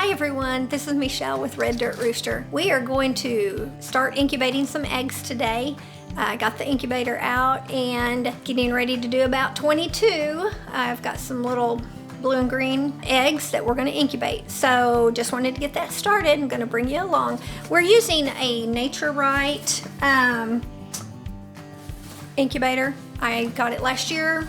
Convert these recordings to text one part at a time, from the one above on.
Hi everyone, this is Michelle with Red Dirt Rooster. We are going to start incubating some eggs today. I got the incubator out and getting ready to do about 22. I've got some little blue and green eggs that we're going to incubate. So just wanted to get that started. I'm going to bring you along. We're using a Nature Right incubator. I got it last year,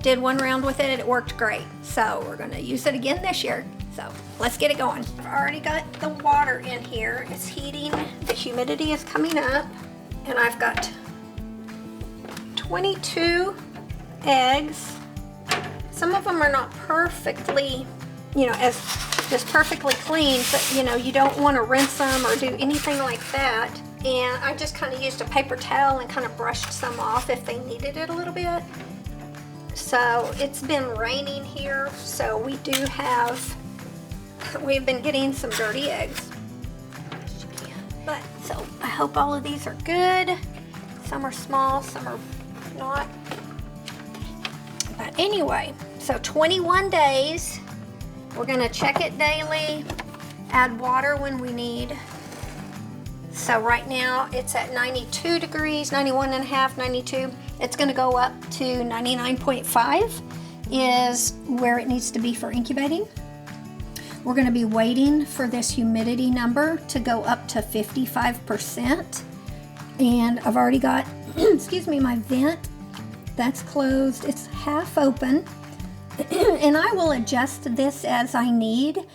did one round with it, it worked great. So we're going to use it again this year. So let's get it going. I've already got the water in here. It's heating. The humidity is coming up. And I've got 22 eggs. Some of them are not perfectly, as just perfectly clean, but you don't want to rinse them or do anything like that. And I just kind of used a paper towel and kind of brushed some off if they needed it a little bit. So it's been raining here, so we've been getting some dirty eggs. But so I hope all of these are good. Some are small, some are not. But anyway, so 21 days. We're gonna check it daily, add water when we need. So right now it's at 92 degrees, 91 and a half, 92. It's gonna go up to 99.5 is where it needs to be for incubating. We're gonna be waiting for this humidity number to go up to 55%. And I've already got, excuse me, my vent, that's closed. It's half open. And I will adjust this as I need.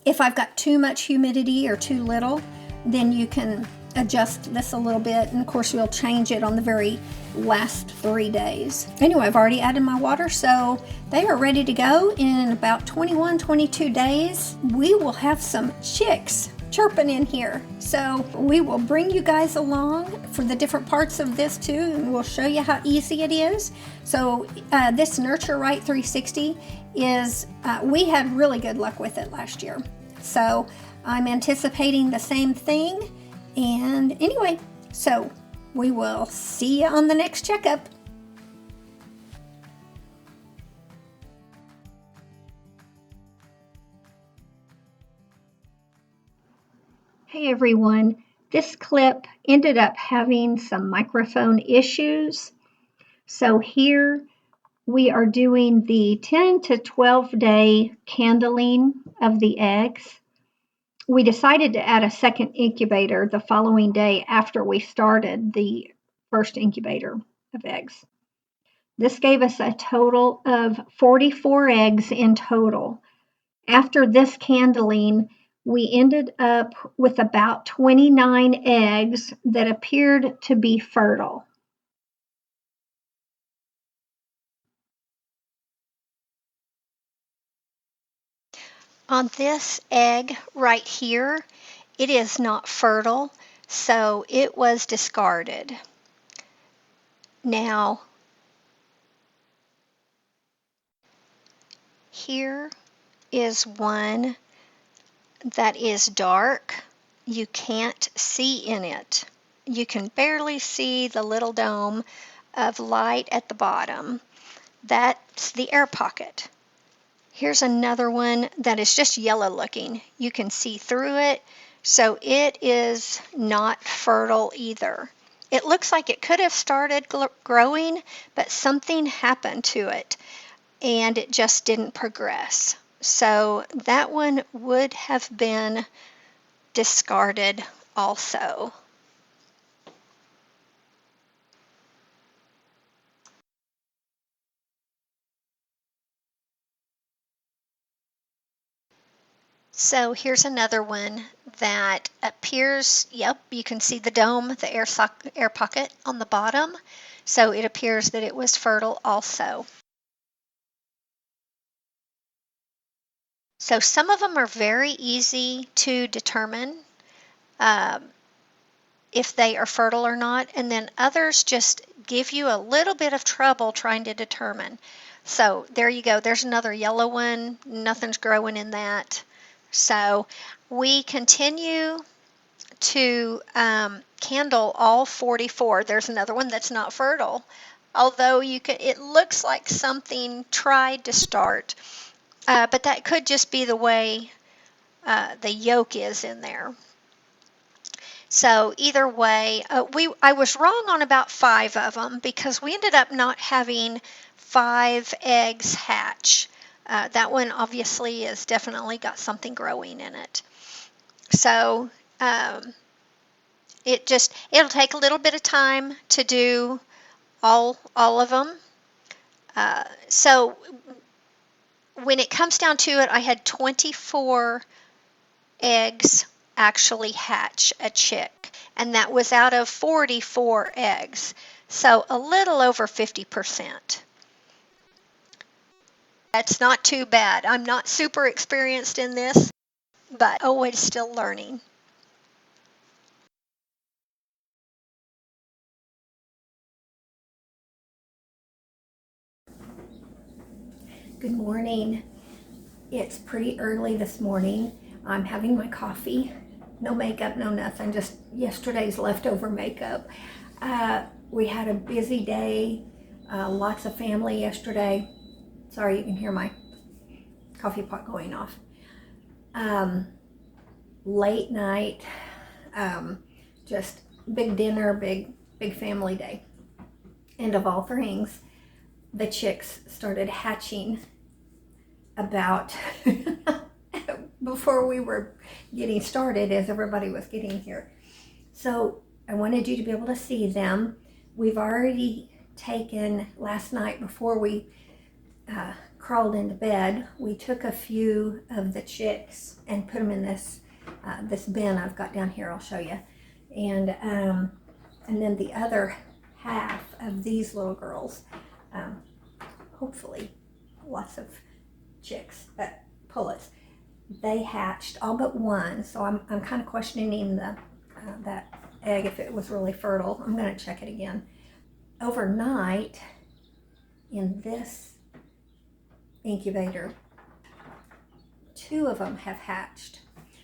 If I've got too much humidity or too little, then you can adjust this a little bit. And of course, we'll change it on the very last 3 days. Anyway, I've already added my water, so they are ready to go. In about 21, 22 days, we will have some chicks chirping in here. So we will bring you guys along for the different parts of this too, and we'll show you how easy it is. So this Nurture Right 360 is, we had really good luck with it last year. So I'm anticipating the same thing. And anyway, so we will see you on the next checkup. Hey everyone, this clip ended up having some microphone issues. So here we are doing the 10 to 12 day candling of the eggs. We decided to add a second incubator the following day after we started the first incubator of eggs. This gave us a total of 44 eggs in total. After this candling, we ended up with about 29 eggs that appeared to be fertile. On this egg right here, it is not fertile, so it was discarded. Now, here is one that is dark. You can't see in it. You can barely see the little dome of light at the bottom. That's the air pocket. Here's another one that is just yellow looking. You can see through it, so it is not fertile either. It looks like it could have started growing, but something happened to it and it just didn't progress. So that one would have been discarded also. So here's another one that appears, yep, you can see the dome, the air pocket on the bottom. So it appears that it was fertile also. So some of them are very easy to determine if they are fertile or not, and then others just give you a little bit of trouble trying to determine. So there you go. There's another yellow one. Nothing's growing in that. So we continue to candle all 44. There's another one that's not fertile, although it looks like something tried to start, but that could just be the way the yolk is in there. So either way, I was wrong on about 5 of them because we ended up not having 5 eggs hatch. That one obviously has definitely got something growing in it. So it'll take a little bit of time to do all of them. So when it comes down to it, I had 24 eggs actually hatch a chick, and that was out of 44 eggs, so a little over 50%. That's not too bad. I'm not super experienced in this, but always still learning. Good morning. It's pretty early this morning. I'm having my coffee. No makeup, no nothing, just yesterday's leftover makeup. We had a busy day, lots of family yesterday. Sorry, you can hear my coffee pot going off. Late night, just big dinner, big family day. And of all things, the chicks started hatching about before we were getting started, as everybody was getting here. So I wanted you to be able to see them. We've already taken, last night before we crawled into bed, we took a few of the chicks and put them in this bin I've got down here. I'll show you. And then the other half of these little girls, hopefully lots of chicks, pullets, they hatched all but one. So I'm kind of questioning that egg, if it was really fertile. I'm going to check it again. Overnight in this incubator, 2 of them have hatched.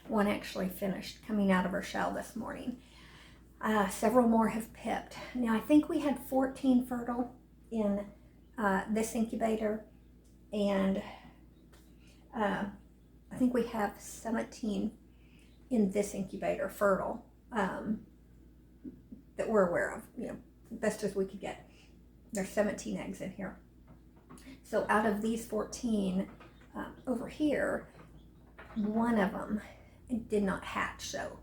One actually finished coming out of her shell this morning. Several more have pipped. Now I think we had 14 fertile in this incubator, and I think we have 17 in this incubator fertile, that we're aware of, best as we could get. There's 17 eggs in here. So out of these 14 over here, one of them did not hatch. So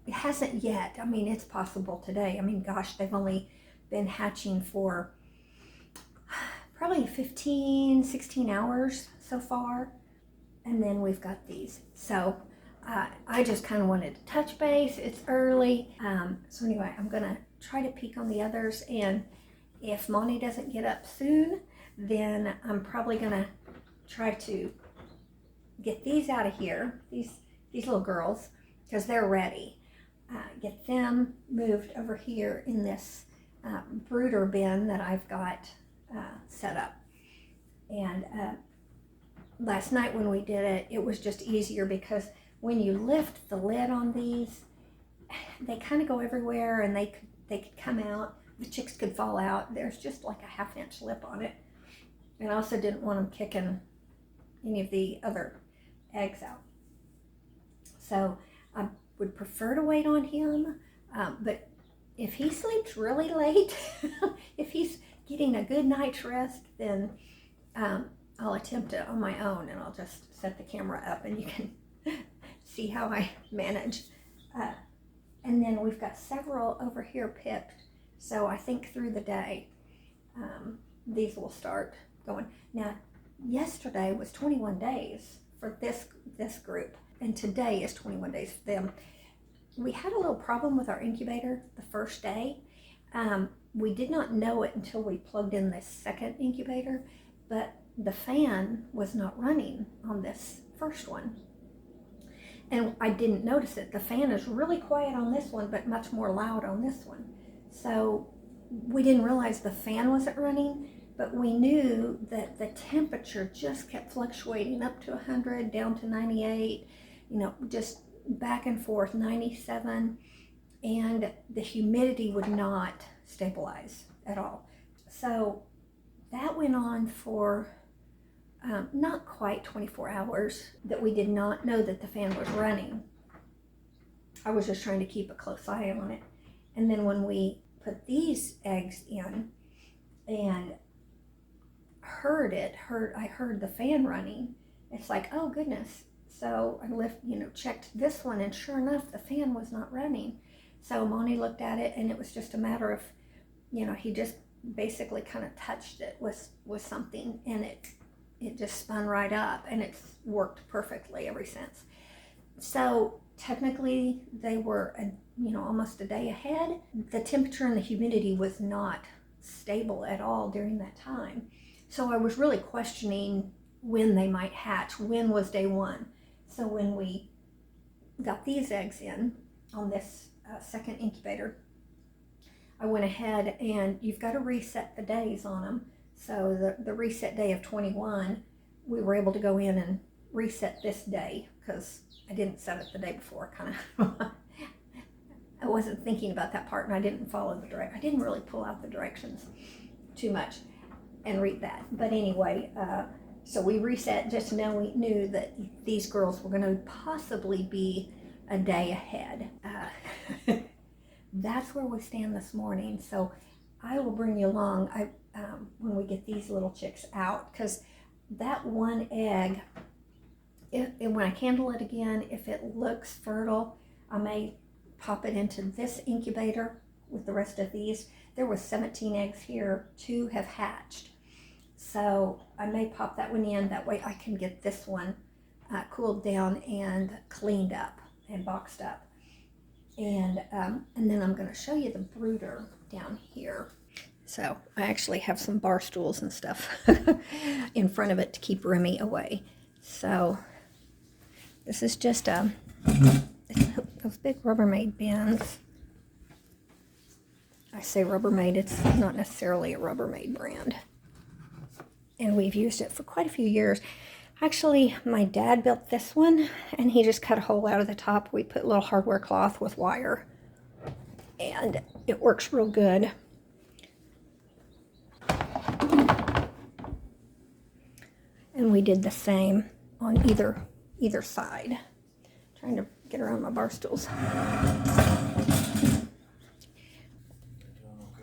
it hasn't yet. I mean, it's possible today. I mean, gosh, they've only been hatching for probably 15, 16 hours so far. And then we've got these. So I just kind of wanted to touch base. It's early. So anyway, I'm going to try to peek on the others. And if Monty doesn't get up soon, then I'm probably going to try to get these out of here, these little girls, because they're ready. Get them moved over here in this brooder bin that I've got set up. And last night when we did it, it was just easier because when you lift the lid on these, they kind of go everywhere, and they could come out. The chicks could fall out. There's just like a 1/2 inch lip on it. And I also didn't want them kicking any of the other eggs out. So I would prefer to wait on him, but if he sleeps really late, if he's getting a good night's rest, then I'll attempt it on my own, and I'll just set the camera up and you can see how I manage. And then we've got several over here pipped, so I think through the day these will start going. Now, yesterday was 21 days for this group, and today is 21 days for them. We had a little problem with our incubator the first day. We did not know it until we plugged in this second incubator, but the fan was not running on this first one. And I didn't notice it. The fan is really quiet on this one, but much more loud on this one. So we didn't realize the fan wasn't running, but we knew that the temperature just kept fluctuating up to 100, down to 98, just back and forth, 97, and the humidity would not stabilize at all. So that went on for not quite 24 hours, that we did not know that the fan was running. I was just trying to keep a close eye on it. And then when we put these eggs in and I heard the fan running, it's like, oh goodness. So I checked this one, and sure enough, the fan was not running. So Monty looked at it, and it was just a matter of, he just basically kind of touched it with something, and it just spun right up, and it's worked perfectly ever since. So technically they were almost a day ahead. The temperature and the humidity was not stable at all during that time. So I was really questioning when they might hatch. When was day one? So when we got these eggs in on this second incubator, I went ahead, and you've got to reset the days on them. So the reset day of 21, we were able to go in and reset this day, because I didn't set it the day before. I wasn't thinking about that part, and I didn't follow I didn't really pull out the directions too much and read that. But anyway, so we reset, just knew that these girls were going to possibly be a day ahead. That's where we stand this morning. So I will bring you along when we get these little chicks out, because that one egg, when I handle it again, if it looks fertile, I may pop it into this incubator with the rest of these. There was 17 eggs here. 2 have hatched. So I may pop that one in. That way I can get this one cooled down and cleaned up and boxed up. And then I'm going to show you the brooder down here. So I actually have some bar stools and stuff in front of it to keep Remy away. So this is just those big Rubbermaid bins. I say Rubbermaid, it's not necessarily a Rubbermaid brand. And we've used it for quite a few years. Actually, my dad built this one, and he just cut a hole out of the top. We put a little hardware cloth with wire, and it works real good. And we did the same on either side. Trying to get around my bar stools.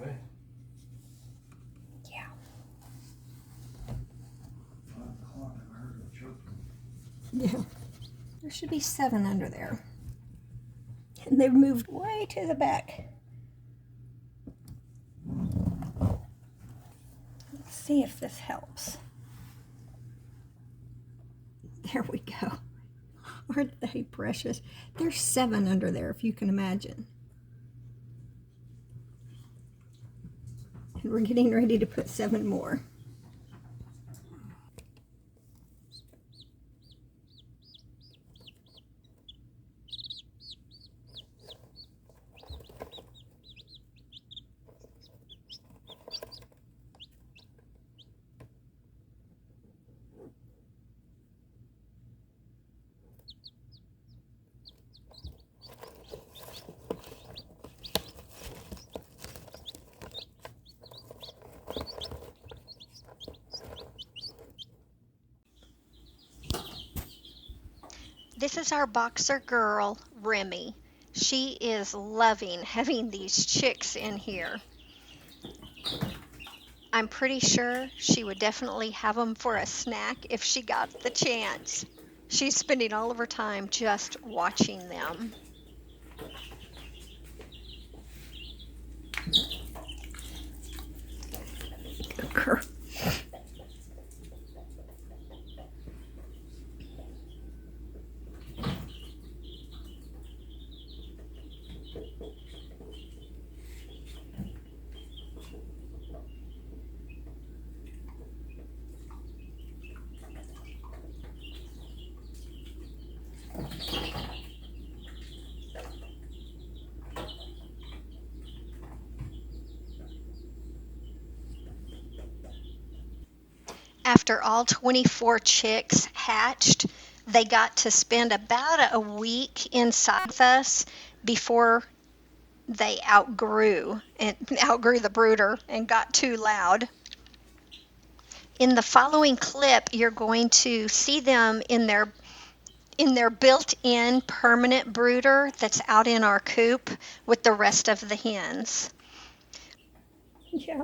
Okay. Yeah. 5 o'clock, I heard it chirping. Yeah. There should be 7 under there. And they've moved way to the back. Let's see if this helps. There we go. Aren't they precious? There's 7 under there, if you can imagine. And we're getting ready to put 7 more. This is our boxer girl, Remy. She is loving having these chicks in here. I'm pretty sure she would definitely have them for a snack if she got the chance. She's spending all of her time just watching them. Good girl. After all 24 chicks hatched, they got to spend about a week inside with us before they outgrew the brooder and got too loud. In the following clip, you're going to see them in their built-in permanent brooder that's out in our coop with the rest of the hens. Yeah.